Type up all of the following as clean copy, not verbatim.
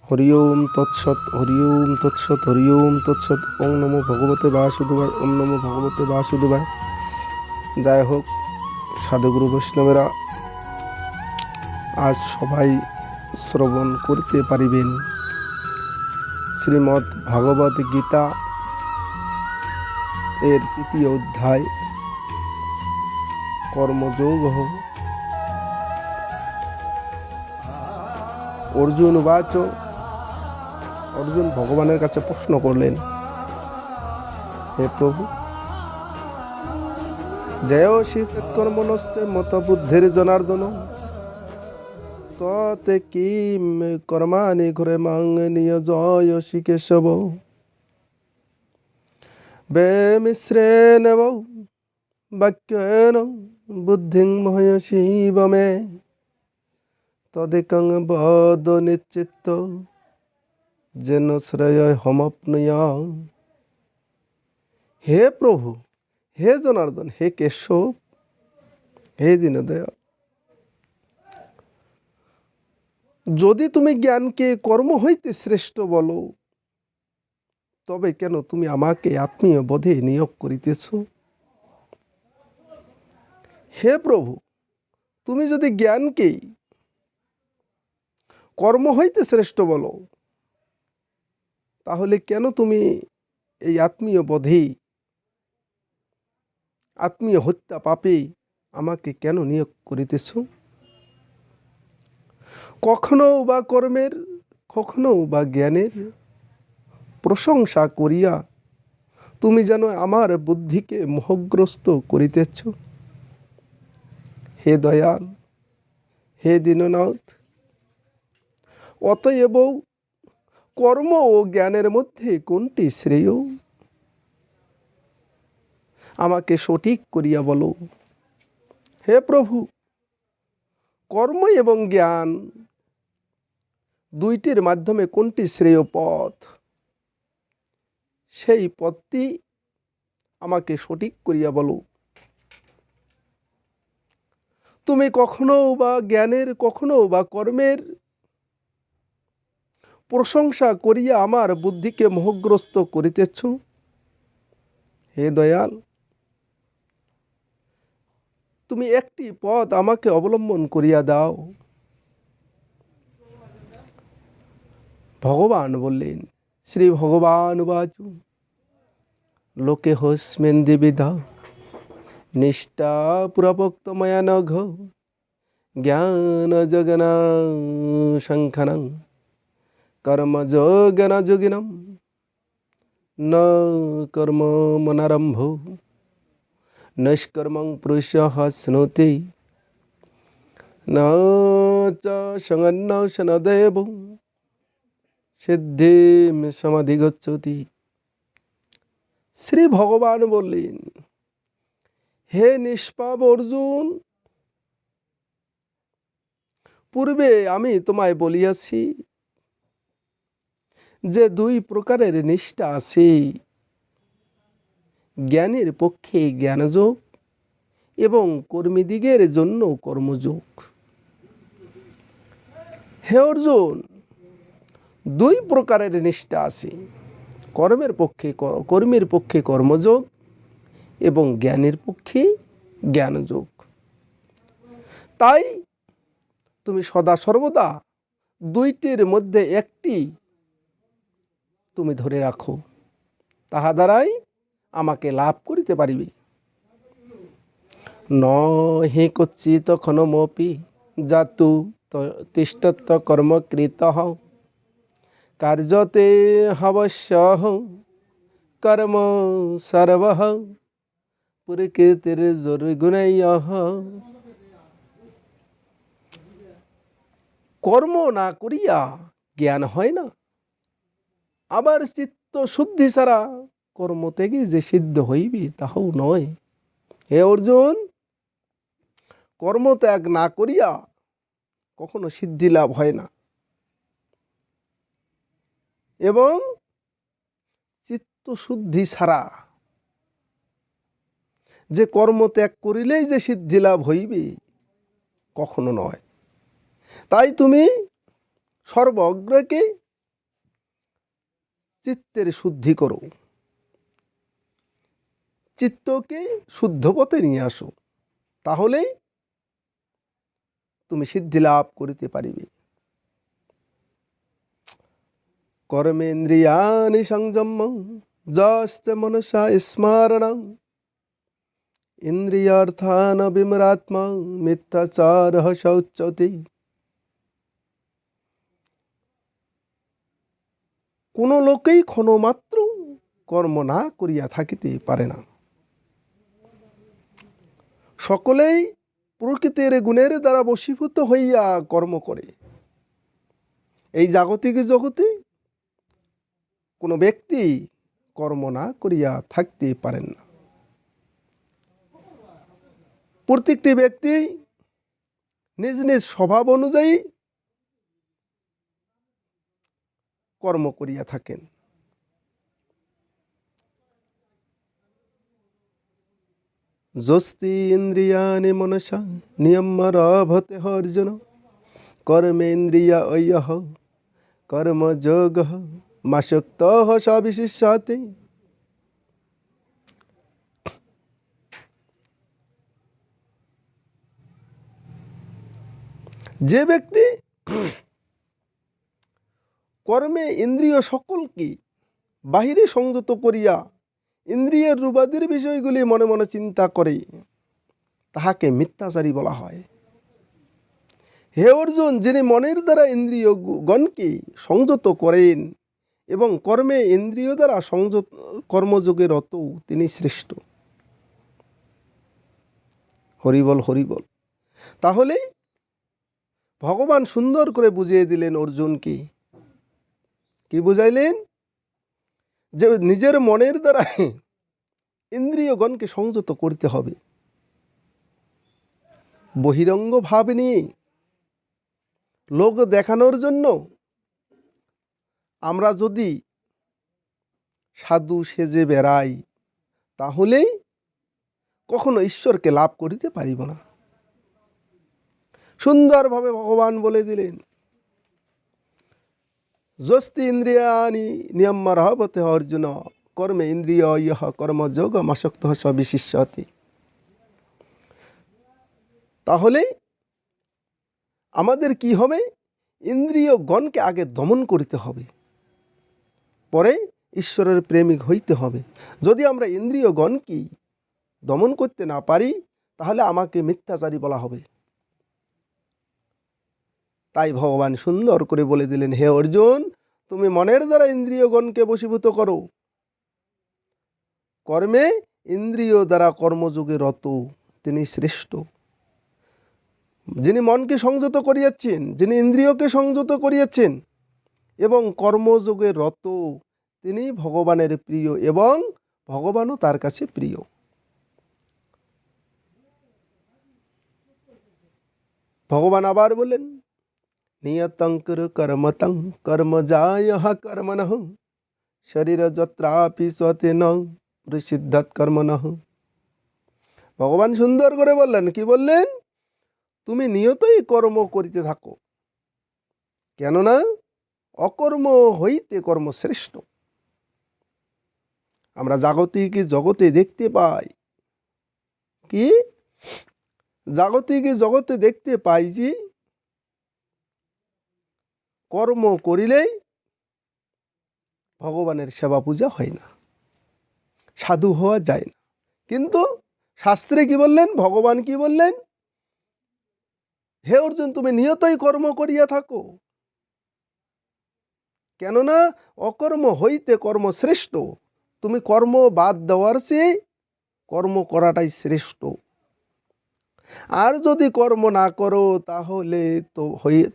হরি ওম তৎসৎ, হরি ওম তৎসৎ, হরি ওম তৎসৎ। ওম নমো ভগবতে বাসুদেবায়, ওম নমো ভগবতে বাসুদেবায়। যাই হোক, সাধুগুরু বৈষ্ণবেরা আজ সবাই শ্রবণ করতে পারিবেন শ্রীমদ্ ভাগবত গীতা এর 3য় অধ্যায় কর্মযোগ। অর্জুন বাচ, অর্জুন ভগবানের কাছে প্রশ্ন করলেন, হে প্রভু, জয়সি কর্মনস্তে মত বুদ্ধির জনার্দন, ততে কিম কর্মাণি ঘরে মাং নিয়োজয়সি কেশব, বেমিশ্রেণ বাক্যেন বুদ্ধিং মহয়সীব মে, তদেকং বদ নিশ্চিত্ত যেন শ্রেয় হমপ্নুয়া। হে প্রভু, হে জনার্দন, হে কেশব, হে দীনদয়াল, যদি তুমি জ্ঞানকে কর্ম হইতে শ্রেষ্ঠ বলো, তবে কেন তুমি আমাকে আত্মীয় বোধে নিয়োগ করিতেছ? হে প্রভু, তুমি যদি জ্ঞানকে কর্ম হইতে শ্রেষ্ঠ বলো, তাহলে কেন তুমি এই আত্মীয় বোধে, আত্মীয় হত্যা পাপে আমাকে কেন নিয়োগ করিতেছ? কখনো বা কর্মের, কখনো বা জ্ঞানের প্রশংসা করিয়া তুমি যেন আমার বুদ্ধিকে মোহগ্রস্ত করিতেছ। হে দয়াল, হে দীননাথ, অতএব কর্ম ও জ্ঞানের মধ্যে কোনটি শ্রেয়? আমাকে সঠিক করিয়া বলো। হে প্রভু, কর্ম এবং জ্ঞান দুইটির মাধ্যমে কোনটি শ্রেয় পথ, সেই পথটি আমাকে সঠিক করিয়া বলো। তুমি কখনো বা জ্ঞানের, কখনো বা কর্মের প্রশংসা করিয়া আমার বুদ্ধিকে মোহগ্রস্ত করিতেছ। হে দয়াল, তুমি একটি পথ আমাকে অবলম্বন করিয়া দাও। ভগবান বললেন, শ্রী ভগবান বাচু, লোকে হস্মিন দিবিধা নিষ্ঠা পুরভক্ত ময়া নঘ, জ্ঞান জগনা শঙ্খনং কর্মযোগেন যোগিনম ন কর্ম মনারম্ভ, নৈষ্কর্মং পুরুষঃ শ্নোতি ন চ সঙ্গন্নশনদেব সিদ্ধিম সমাধিগচ্ছতি। শ্রী ভগবান বললেন, হে নিষ্পাপ অর্জুন, পূর্বে আমি তোমায় বলিয়াছি যে 2 প্রকারের নিষ্ঠা আছে, জ্ঞানের পক্ষে জ্ঞানযোগ এবং কর্মীদিগের জন্য কর্মযোগ। হে অর্জুন, 2 প্রকারের নিষ্ঠা আছে, কর্মের পক্ষে কর্মযোগ এবং জ্ঞানের পক্ষে জ্ঞানযোগ। তাই তুমি সদা সর্বদা 2টির মধ্যে একটি তুমি ধরে রাখো, তাহা দ্বারাই আমাকে লাভ করিতে পারিবে। ন হি কচ্চিৎ ক্ষণমপি জাতু তিষ্ঠত কর্মকৃতঃ, কার্যতে হবস্যঃ কর্ম সর্বঃ প্রকৃতির্জোর্গুণৈঃ। কর্ম না করিয়া জ্ঞান হয় না, আবার চিত্ত শুদ্ধি ছাড়া কর্ম থেকে যে সিদ্ধ হইবে তাহাও নয়। হে অর্জুন, কর্ম ত্যাগ না করিয়া কখনো সিদ্ধি লাভ হয় না, এবং চিত্ত শুদ্ধি ছাড়া যে কর্ম ত্যাগ করিলেই যে সিদ্ধি লাভ হইবে কখনো নয়। তাই তুমি সর্বগ্রকে চিত্তের শুদ্ধি করো, চিত্তকে শুদ্ধ পথে নিয়ে আসো, তাহলেই তুমি সিদ্ধি লাভ করিতে পারিবে। কর্মেন্দ্রিয়াণি সংযম্য যস্তে মনসা স্মরণং ইন্দ্রিয়ার্থান বিমরাত্মা মিথ্যাচারঃ শৌচতি। কোন লোকেই ক্ষণমাত্র কর্ম না করিয়া থাকিতে পারে না। সকলেই প্রকৃতির গুণের দ্বারা বশীভূত হইয়া কর্ম করে। এই জাগতিক জগতে কোনো ব্যক্তি কর্ম না করিয়া থাকতে পারেন না। প্রত্যেকটি ব্যক্তি নিজ নিজ স্বভাব অনুযায়ী কর্ম করিয়া থাকেন। যস্তি ইন্দ্রিয়াণি মনসা নিয়ম্যরভতে অর্জুন কর্মেন্দ্রিয়া অয়্যঃ কর্মযোগঃ মাসক্তঃ সবিশিষ্যতে। যে ব্যক্তি কর্মে ইন্দ্রিয় সকলকে বাহিরে সংযত করিয়া ইন্দ্রিয়ের রূপাদির বিষয়গুলি মনে মনে চিন্তা করে, তাহাকে মিথ্যাচারী বলা হয়। হে অর্জুন, যিনি মনের দ্বারা ইন্দ্রিয়গণকে সংযত করেন এবং কর্মে ইন্দ্রিয় দ্বারা সংযত কর্মযোগে রত, তিনি শ্রেষ্ঠ। হরিবল হরিবল। তাহলে ভগবান সুন্দর করে বুঝিয়ে দিলেন অর্জুনকে। কি বুঝাইলেন? যে নিজের মনের দ্বারা ইন্দ্রিয়গণকে সংযত করতে হবে। বহিরঙ্গ ভাব নিয়ে লোক দেখানোর জন্য আমরা যদি সাধু সেজে বেড়াই, তাহলেই কখনো ঈশ্বরকে লাভ করিতে পারিব না। সুন্দরভাবে ভগবান বলে দিলেন, যস্তি ইন্দ্রিয়াণি নিয়ম্যরভতে অর্জুন কর্মে ইন্দ্রিয়ঃ কর্মযোগমাসক্তঃ সবিশিষ্যতে। তাহলে আমাদের কি হবে? ইন্দ্রিয়গণকে আগে দমন করতে হবে, পরে ঈশ্বরের প্রেমিক হইতে হবে। যদি আমরা ইন্দ্রিয়গণকে দমন করতে না পারি, তাহলে আমাকে মিথ্যাচারী বলা হবে। তাই ভগবান সুন্দর করে বলে দিলেন, হে অর্জুন, তুমি মনের দ্বারা ইন্দ্রিয়গণকে বশীভূত করো। কর্মে ইন্দ্রিয় দ্বারা কর্মযোগে রত, তিনি শ্রেষ্ঠ। যিনি মনকে সংযত করিয়াছেন, যিনি ইন্দ্রিয়কে সংযত করিয়াছেন এবং কর্মযোগে রত, তিনি ভগবানের প্রিয় এবং ভগবানও তার কাছে প্রিয়। ভগবান আবার বলেন, নিয়তং কুরু কর্মতং কর্মজায়ঃ কর্মণঃ শরীর যত্রাপি স্বতেন প্রসিদ্ধৎ কর্মণঃ। ভগবান সুন্দর করে বললেন, কি বললেন? তুমি নিয়তই কর্ম করিতে থাকো, কেননা অকর্ম হইতে কর্ম শ্রেষ্ঠ। আমরা জাগতিক জগতে দেখতে পাই, কি জাগতিক জগতে দেখতে পাই যে কর্ম করিলেই ভগবানের সেবা পূজা হয় না, সাধু হওয়া যায় না। কিন্তু শাস্ত্রে কি বললেন? ভগবান কি বললেন? হে অর্জুন, তুমি নিয়তই কর্ম করিয়া থাকো, কেননা অকর্ম হইতে কর্ম শ্রেষ্ঠ। তুমি কর্ম বাদ দেওয়ার চেয়ে কর্ম করাটাই শ্রেষ্ঠ। আর যদি কর্ম না করো, তাহলে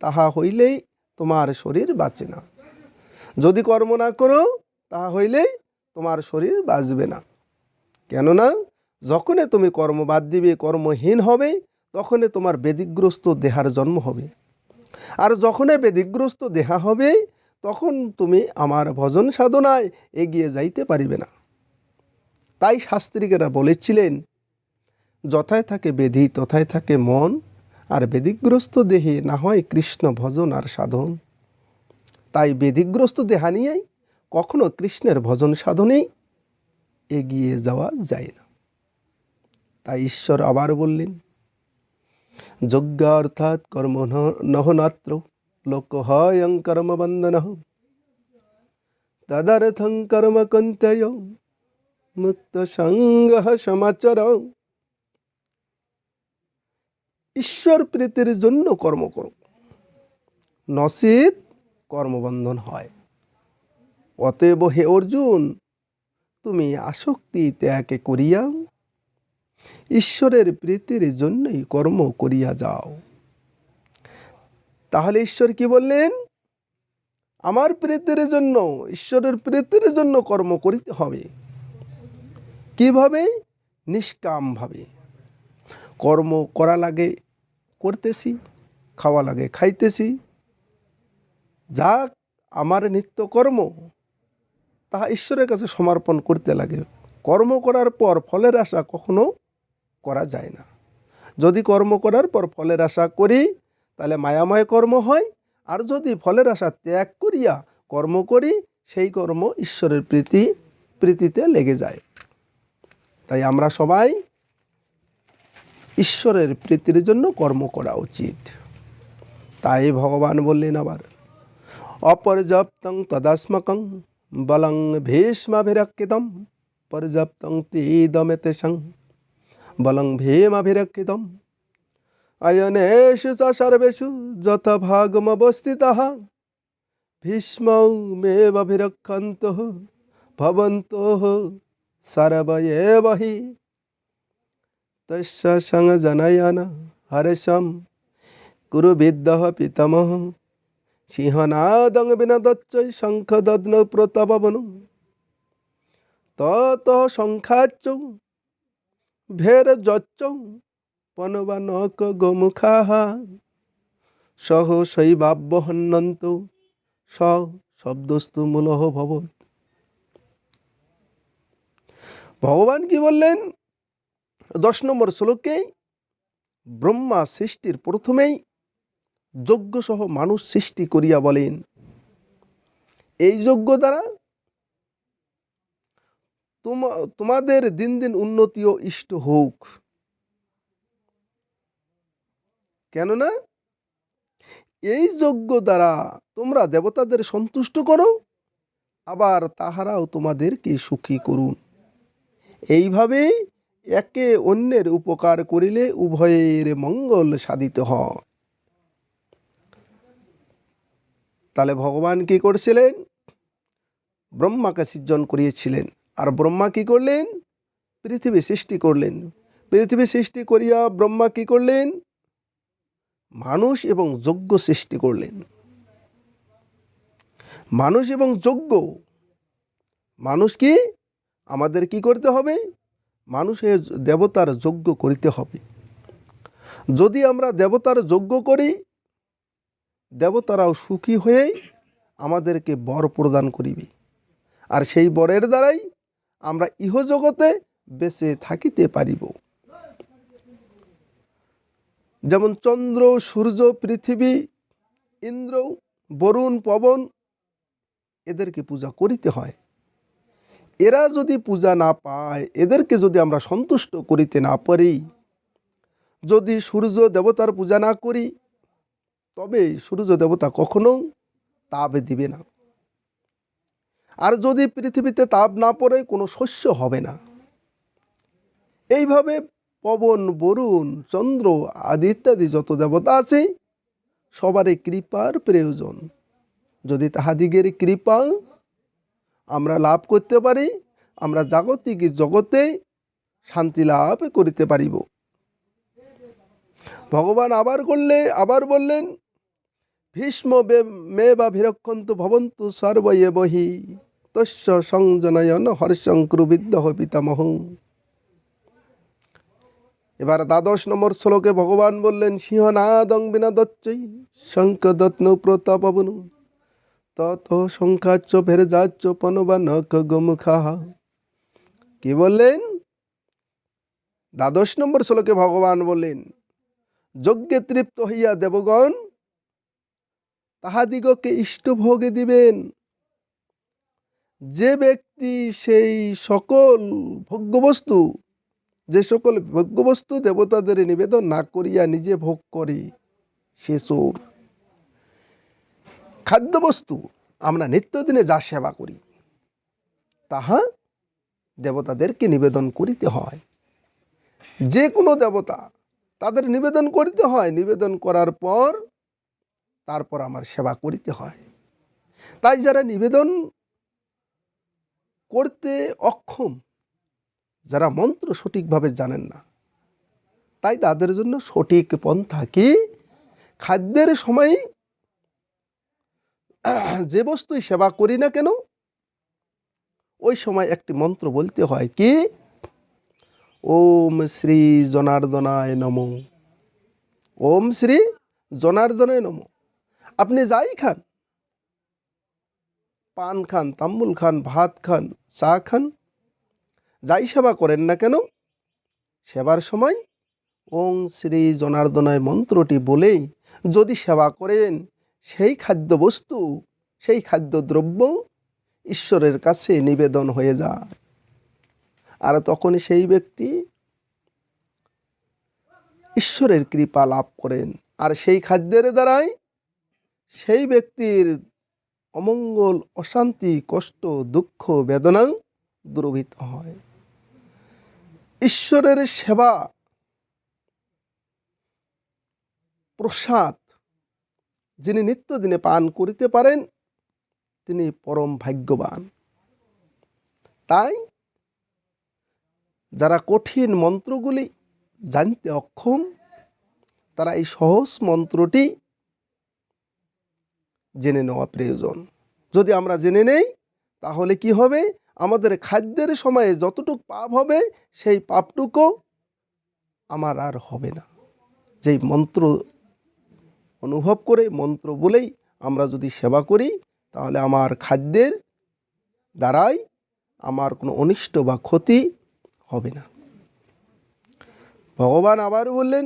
তাহা হইলেই তোমার শরীর বাঁচে না। যদি কর্ম না করো, তাহা হইলেই তোমার শরীর বাঁচবে না। কেননা যখনই তুমি কর্ম বাদ দিবে, কর্মহীন হবে, তখনই তোমার বেদিগ্রস্ত দেহার জন্ম হবে। আর যখনই বেদিগ্রস্ত দেহা হবে, তখন তুমি আমার ভজন সাধনায় এগিয়ে যাইতে পারিবে না। তাই শাস্ত্রিকেরা বলেছিলেন, যথায় থাকে বেধি তথায় থাকে মন, আর বেদিগ্রস্ত দেহে না হয় কৃষ্ণ ভজন আর সাধন। তাই বেদিগ্রস্ত দেহা নিয়েই কখনো কৃষ্ণের ভজন সাধনেই এগিয়ে যাওয়া যায় না। তাই ঈশ্বর আবার বললেন, যজ্ঞ অর্থাৎ কর্ম নহনাত্র লোক হয়ং কর্ম বন্ধন তদর্থং কর্ম কন্তয় মুক্ত সঙ্গ সমাচর। ঈশ্বর প্রীতির জন্য কর্ম করো, নচেৎ কর্মবন্ধন হয়। অতএব হে অর্জুন, তুমি আসক্তি ত্যাগ করিয়া ঈশ্বরের প্রীতির জন্যই কর্ম করিয়া যাও। তাহলে ঈশ্বর কি বললেন? আমার প্রীতির জন্য, ঈশ্বরের প্রীতির জন্য কর্ম করিতে হবে। কিভাবে? নিষ্কামভাবে। কর্ম করা লাগে করতেছি, খাওয়া লাগে খাইতেছি, যা আমার নিত্য কর্ম তাহা ঈশ্বরের কাছে সমর্পণ করতে লাগে। কর্ম করার পর ফলের আশা কখনো করা যায় না। যদি কর্ম করার পর ফলের আশা করি তাহলে মায়াময় কর্ম হয়, আর যদি ফলের আশা ত্যাগ করিয়া কর্ম করি সেই কর্ম ঈশ্বরের প্রীতিতে লেগে যায়। তাই আমরা সবাই ঈশ্বরের প্রীতির জন্য কর্ম করা উচিত। তাই ভগবান বললেন আবার, অপর্যাপ্তং তদাস্মকং বলং ভীষ্মাভিরক্ষিতম পর্যাপ্তং তেদমেতেষং বলং ভীমাভিরক্ষিতম অয়নেষু চ সর্বেষু যথাভাগমবস্থিতঃ ভীষ্মমেবাভিরক্ষন্তঃ ভবন্তঃ সর্ব এব হি তস্য সংজনয়ন হর্ষম কুরু বিদ্যঃ পিতামহ সিংহনাদং বিনদচ্চৈ শঙ্খদধ্ন প্রতপবনু তত শঙ্খাচ্চ ভেরযচ্চ পনবানক গোমুখাঃ সহ শৈবাব্যহন্নন্ত স শব্দস্তু মূলঃ ভবৎ। ভগবান কি বললেন? 10 নম্বর শ্লোকে ব্রহ্মা সৃষ্টির প্রথমেই যজ্ঞ সহ মানুষ সৃষ্টি করিয়া বলেন, এই যজ্ঞ দ্বারা তোমাদের দিন দিন উন্নতি ও ইষ্ট হোক। কেননা এই যজ্ঞ দ্বারা তোমরা দেবতাদের সন্তুষ্ট করো, আবার তাহারাও তোমাদেরকে সুখী করুন। এইভাবে একে অন্যের উপকার করিলে উভয়ের মঙ্গল সাধিত হয়। তাহলে ভগবান কি করছিলেন? ব্রহ্মাকে সৃজন করিয়েছিলেন, আর ব্রহ্মা কি করলেন? পৃথিবী সৃষ্টি করলেন। পৃথিবী সৃষ্টি করিয়া ব্রহ্মা কি করলেন? মানুষ এবং যজ্ঞ সৃষ্টি করলেন। মানুষ এবং যজ্ঞ, মানুষ কি আমাদের কি করতে হবে? মানুষের দেবতার যজ্ঞ করিতে হবে। যদি আমরা দেবতার যজ্ঞ করি, দেবতারাও সুখী হয়ে আমাদেরকে বর প্রদান করিবে, আর সেই বরের দ্বারাই আমরা ইহজগতে বেঁচে থাকিতে পারিব। যেমন চন্দ্র, সূর্য, পৃথিবী, ইন্দ্র, বরুণ, পবন, এদেরকে পূজা করিতে হয়। এরা যদি পূজা না পায়, এদেরকে যদি আমরা সন্তুষ্ট করিতে না পারি, যদি সূর্য দেবতার পূজা না করি, তবে সূর্য দেবতা কখনো তাপ দিবে না। আর যদি পৃথিবীতে তাপ না পড়ে কোনো শস্য হবে না। এইভাবে পবন, বরুণ, চন্দ্র আদি ইত্যাদি যত দেবতা আছে সবারই কৃপার প্রয়োজন। যদি তাহাদিগের কৃপা আমরা লাভ করতে পারি, আমরা জাগতিক জগতে শান্তি লাভ করিতে পারিব। ভগবান আবার বললেন, ভীষ্ম মে বা ভিরক্ষন্ত ভবন্তু সর্ব এব হি তস্য সংজনয়ন হর্ষং কুরু বিদ্যঃ পিতামহ। এবার 12 নম্বর শ্লোকে ভগবান বললেন, সিংহনাদং বিনাদচ্চৈ শঙ্খদত্ন প্রতাপবনু তত শঙ্খাচ্চ ভেরযাচ্চ পনবানক গোমুখাঃ। কি বললেন? 12 নম্বর শ্লোকে ভগবান বললেন, যজ্ঞে তৃপ্ত হইয়া দেবগণ তাহাদিগকে ইষ্টভোগে দিবেন। যে ব্যক্তি সেই সকল ভোগ্যবস্তু যে সকল ভোগ্যবস্তু দেবতাদের নিবেদন না করিয়া নিজে ভোগ করে সে চোর। খাদ্যবস্তু আমরা নিত্যদিনে যা সেবা করি তাহা দেবতাদেরকে নিবেদন করিতে হয়। যে কোনো দেবতা তাদের নিবেদন করিতে হয়, নিবেদন করার পর তারপর আমার সেবা করিতে হয়। তাই যারা নিবেদন করতে অক্ষম, যারা মন্ত্র সঠিকভাবে জানেন না, তাই তাদের জন্য সঠিক পন্থা কি, খাদ্যের সময় যে বস্তুই সেবা করি না কেন ওই সময় একটি মন্ত্র বলতে হয় কি, ওম শ্রী জনার্দনায় নমঃ, ওম শ্রী জনার্দনায় নমঃ। আপনি যাই খান, পান খান, তাম্বুল খান, ভাত খান, চা খান, যাই সেবা করেন না কেন সেবার সময় ওম শ্রী জনার্দনায় মন্ত্রটি বলেই যদি সেবা করেন সেই খাদ্যবস্তু, সেই খাদ্যদ্রব্য ঈশ্বরের কাছে নিবেদন হয়ে যায়। আর তখন সেই ব্যক্তি ঈশ্বরের কৃপা লাভ করেন, আর সেই খাদ্যের দ্বারাই সেই ব্যক্তির অমঙ্গল, অশান্তি, কষ্ট, দুঃখ, বেদনা দূরীভূত হয়। ঈশ্বরের সেবা, প্রসাদ যিনি নিত্যদিনে পান করিতে পারেন তিনি পরম ভাগ্যবান। তাই যারা কঠিন মন্ত্রগুলি জানতে অক্ষম তারা এই সহজ মন্ত্রটি জেনে নেওয়া প্রয়োজন। যদি আমরা জেনে নেই তাহলে কি হবে, আমাদের খাদ্যের সময়ে যতটুকু পাপ হবে সেই পাপটুকু আমার আর হবে না। যেই মন্ত্র অনুভব করে, মন্ত্র বলেই আমরা যদি সেবা করি তাহলে আমার খাদ্যের দ্বারাই আমার কোনো অনিষ্ট বা ক্ষতি হবে না। ভগবান আবার বললেন,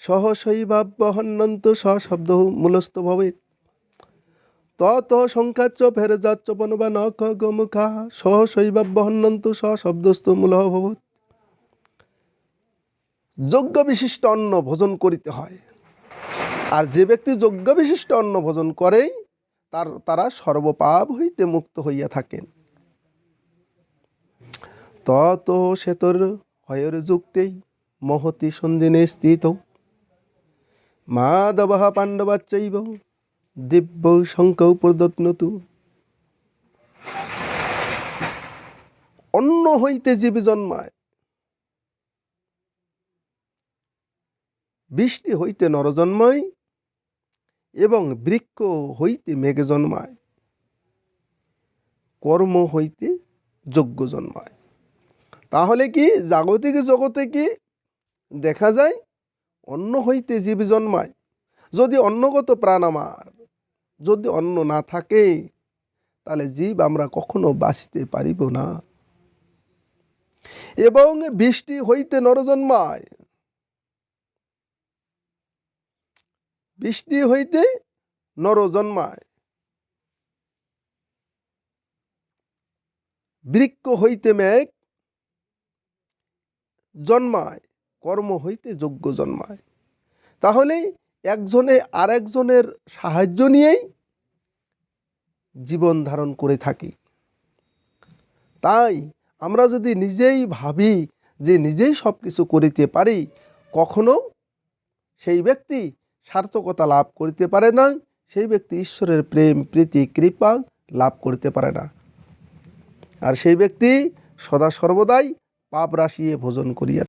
সহশৈবাভ্যহন্যন্ত সশব্দ মূলস্থ ভবেৎ তত সংখ্যাচ্চ ফেরজাচ্চ বনবা নখ গোমুখা সহশৈবাভ্যহন্যন্ত সশব্দস্থ মূল ভবৎ। যজ্ঞ বিশিষ্ট অন্ন ভোজন করিতে হয়, আর যে ব্যক্তি যজ্ঞ বিশিষ্ট অন্ন ভোজন করেই তারা সর্বপাপ হইতে মুক্ত হইয়া থাকেন। তত সেতর হয়র যুক্তেই মহতি সন্দিনে স্থিত মাধবঃ পাণ্ডবাচ্চৈব দিব্য শঙ্কৌ প্রদত্নতু। অন্ন হইতে জীব জন্মায়, বৃষ্টি হইতে নর জন্মায়, এবং বৃক্ষ হইতে মেঘ জন্মায়, কর্ম হইতে যজ্ঞ জন্মায়। তাহলে কি জাগতিক জগতে কি দেখা যায়, অন্ন হইতে জীব জন্মায়। যদি অন্নগত প্রাণ আমার, যদি অন্ন না থাকে তাহলে জীব আমরা কখনো বাঁচতে পারিব না। এবং বৃষ্টি হইতে নর জন্মায়, বৃষ্টি হইতে নর জন্মায়, বৃক্ষ হইতে মেঘ জন্মায়, কর্ম হইতে যজ্ঞ জন্মায়। তাহলে একজনে আরেকজনের সাহায্য নিয়েই জীবন ধারণ করে থাকি। তাই আমরা যদি নিজেই ভাবি যে নিজেই সব কিছু করিতে পারি, কখনো সেই ব্যক্তি সার্থকতা লাভ করিতে পারে না, সেই ব্যক্তি ঈশ্বরের প্রেম, প্রীতি, কৃপা লাভ করতে পারে না। আর সেই ব্যক্তি সদা সর্বদাই পাপ রাশিয়ে ভোজন করিয়া